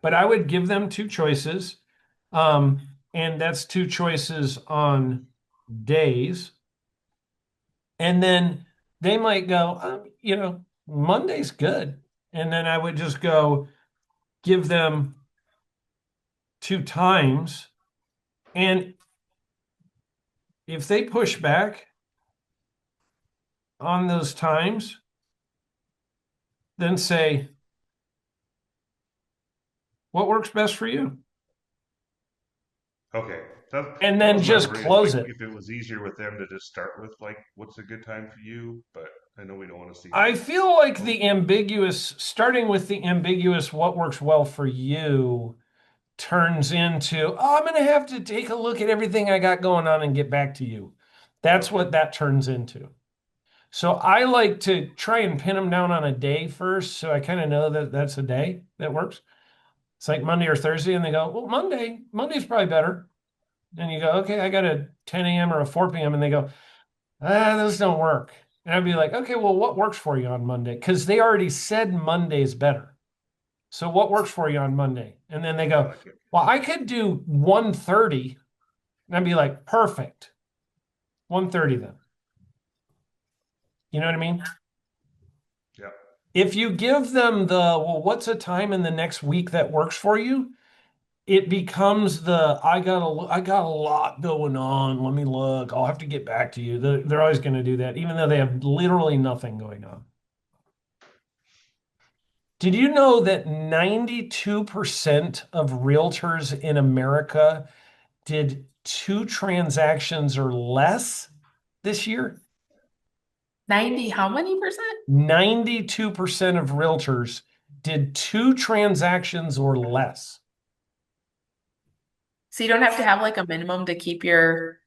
but I would give them two choices. And that's two choices on days. And then they might go, Monday's good. And then I would just go give them two times. And if they push back on those times, then say, what works best for you? Okay. And That then was my just worry is like close it. if it was easier with them to just start with like what's a good time for you, but I know we don't want to seem I feel like oh, the ambiguous, starting with the ambiguous, what works well for you turns into, oh, I'm going to have to take a look at everything I got going on and get back to you. That's okay. what that turns into. So I like to try and pin them down on a day first. So I kind of know that that's a day that works. It's like Monday or Thursday, and they go, well, Monday's probably better. And you go, okay, I got a 10 a.m. or a 4 p.m. And they go, those don't work. And I'd be like, okay, well, what works for you on Monday? Because they already said Monday's better. So what works for you on Monday? And then they I go, like it. well, I could do 1:30. And I'd be like, perfect. 1:30 then. You know what I mean? Yeah. If you give them well, what's a time in the next week that works for you? It becomes I got a lot going on. Let me look. I'll have to get back to you. They're always going to do that, even though they have literally nothing going on. Did you know that 92% of realtors in America did two transactions or less this year? 90, how many percent? 92% of realtors did two transactions or less. So you don't have to have like a minimum to keep your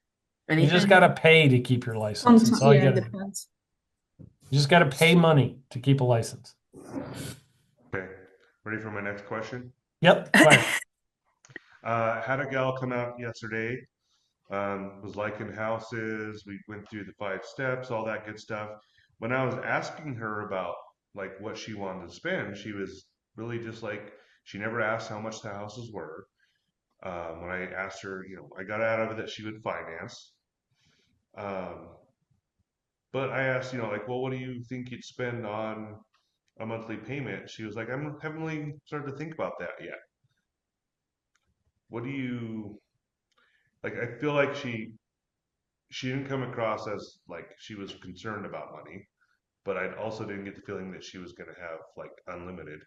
You just got anything? to pay to keep your license. That's all you Yeah, got it to do. depends. You just got to pay money to keep a license. Okay. Ready for my next question? Yep, fire. Had a gal come out yesterday, was liking houses. We went through the 5 steps, all that good stuff. When I was asking her about like what she wanted to spend, she was really just like she never asked how much the houses were. When I asked her, I got out of it that she would finance. Um, but I asked, like, well, what do you think you'd spend on a monthly payment? She was like, haven't really started to think about that yet. What do you like? I feel like she didn't come across as like she was concerned about money, but I also didn't get the feeling that she was going to have like unlimited.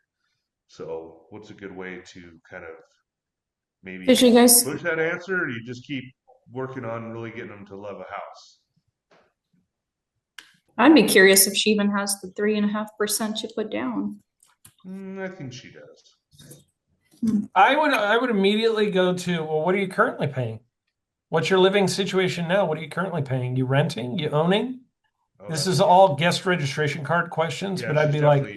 So, what's a good way to kind of Did maybe you guys, push that answer, or you just keep working on really getting them to love a house? I'd be curious if she even has the 3.5% to put down. I think she does. Hmm. I would immediately go to, well, what are you currently paying? What's your living situation now? What are you currently paying? You renting? You owning? Oh, This that's is good. all guest registration card questions, Yeah, but I'd she's be like,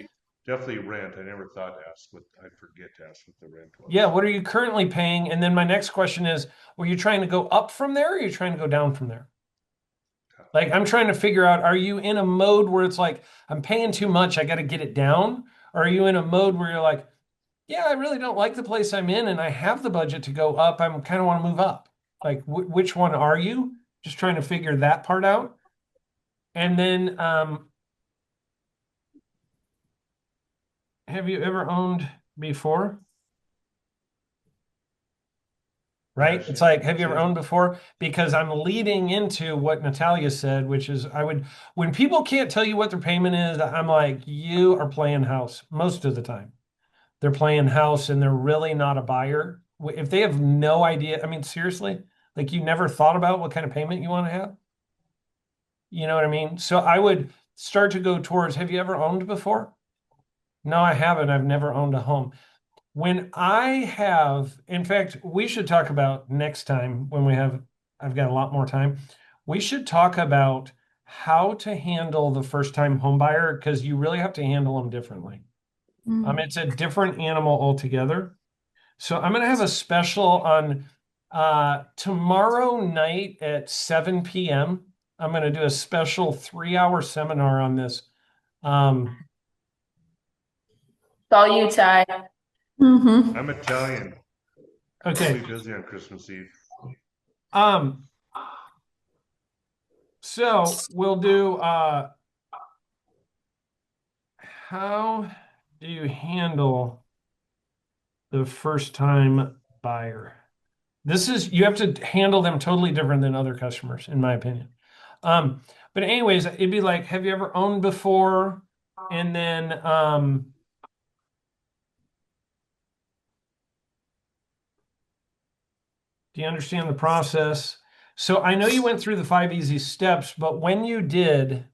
definitely rent. I never thought to ask what I forget to ask what the rent yeah, was. what are you currently paying? And then my next question is, were you trying to go up from there or are you trying to go down from there? Like I'm trying to figure out, are you in a mode where it's like, I'm paying too much, I got to get it down? Or are you in a mode where you're like, yeah, I really don't like the place I'm in and I have the budget to go up. I'm kind of want to move up. Like, which one are you? Just trying to figure that part out. And then, have you ever owned before? Yeah, Right? It's like, have you she ever has. owned before? Because I'm leading into what Natalia said, which is when people can't tell you what their payment is, I'm like, you are playing house most of the time. They're playing house and they're really not a buyer. If they have no idea, I mean, seriously, like you never thought about what kind of payment you want to have. You know what I mean? So I would start to go towards, have you ever owned before? No, I haven't. I've never owned a home. When I have, in fact, we should talk about next time when I've got a lot more time. We should talk about how to handle the first time home buyer because you really have to handle them differently. Hmm. It's a different animal altogether. So I'm going to have a special on tomorrow night at 7 p.m. I'm going to do a special 3-hour seminar on this. Um, It's all you, Ty. Mm-hmm. I'm Italian. I'll be Okay. busy on Christmas Eve. Um, so we'll do how do you handle the first time buyer? You have to handle them totally different than other customers, in my opinion. But anyways, it'd be like, have you ever owned before? And then do you understand the process? So I know you went through the 5 easy steps, but when you did,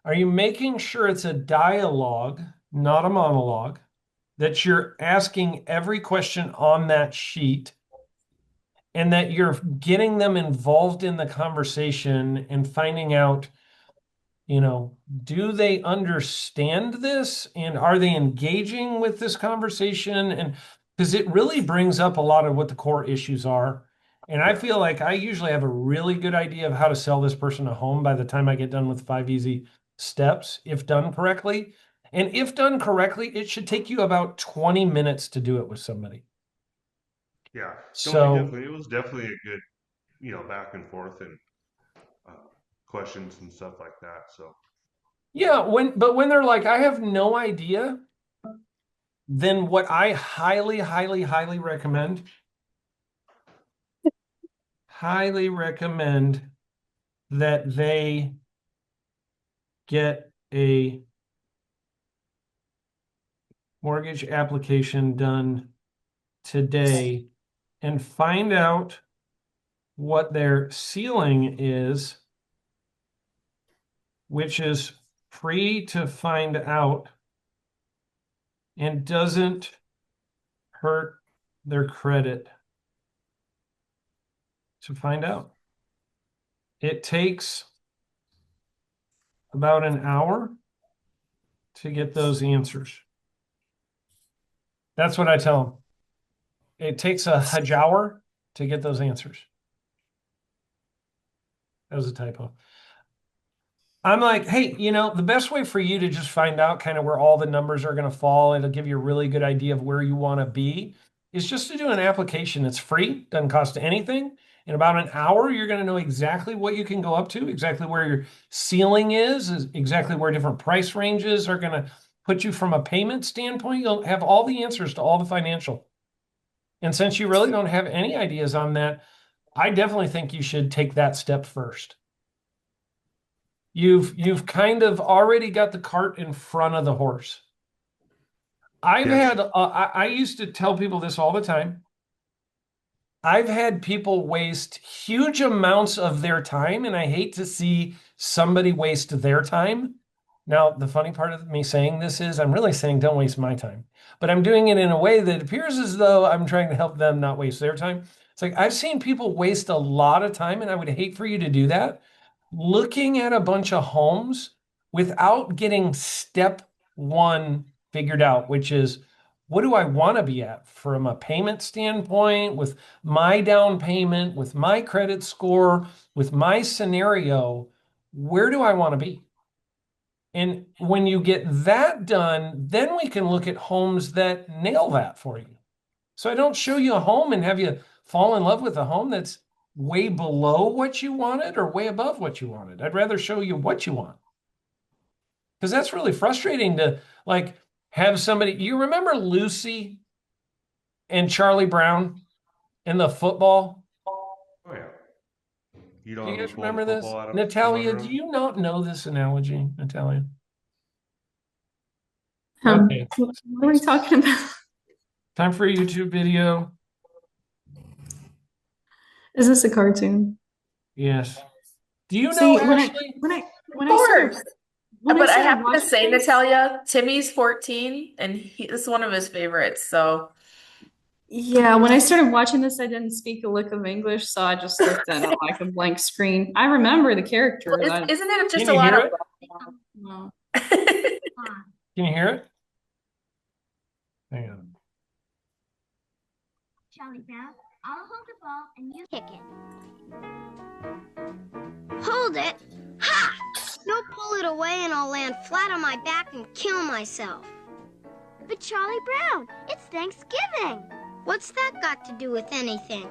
are you making sure it's a dialogue, not a monologue, that you're asking every question on that sheet and that you're getting them involved in the conversation and finding out, do they understand this and are they engaging with this conversation? And because it really brings up a lot of what the core issues are. And I Yeah. feel like I usually have a really good idea of how to sell this person a home by the time I get done with 5 easy steps, if done correctly. And if done correctly, it should take you about 20 minutes to do it with somebody. Yeah. No, So, it was definitely a good, back and forth and uh, questions and stuff like that. So, yeah, when they're like, I have no idea, then what I highly, highly, highly recommend that they get a mortgage application done today and find out what their ceiling is, which is free to find out and doesn't hurt their credit to find out. It takes about an hour to get those answers. That's what I tell them. It takes a hour to get those answers. That was a typo. I'm like, hey, the best way for you to just find out kind of where all the numbers are going to fall, it'll give you a really good idea of where you want to be, is just to do an application. It's free, doesn't cost anything. In about an hour, you're going to know exactly what you can go up to, exactly where your ceiling is exactly where different price ranges are going to put you from a payment standpoint. You'll have all the answers to all the financial. And since you really don't have any ideas on that, I definitely think you should take that step first. You've kind of already got the cart in front of the horse. yes. I used to tell people this all the time. I've had people waste huge amounts of their time, and I hate to see somebody waste their time. Now, the funny part of me saying this is I'm really saying don't waste my time, but I'm doing it in a way that appears as though I'm trying to help them not waste their time. It's like I've seen people waste a lot of time, and I would hate for you to do that. Looking at a bunch of homes without getting step one figured out, which is what do I want to be at from a payment standpoint, with my down payment, with my credit score, with my scenario, where do I want to be? And when you get that done, then we can look at homes that nail that for you. So I don't show you a home and have you fall in love with a home that's way below what you wanted or way above what you wanted. I'd rather show you what you want. Because that's really frustrating to like have somebody. You remember Lucy and Charlie Brown in the football? Oh, yeah. You Do don't you have me guys pulling the remember this? football out from Natalia, under do them? you not know this analogy, Natalia? Um, Okay. what are we talking about? Time for a YouTube video. Is this a cartoon? Yes. Do you know See, Ashley? Of when I started course. when I But I started have to watching say, this, Natalia, Timmy's 14 and this is one of his favorites. So yeah, when I started watching this, I didn't speak a lick of English, so I just looked at it like a blank screen. I remember the characters. isn't it Can just a you lot hear of it? No. Can you hear it? Hang on. Charlie Brown, I'll hold the ball and you kick it. Hold it? Ha! You'll pull it away and I'll land flat on my back and kill myself. But Charlie Brown, it's Thanksgiving. What's that got to do with anything?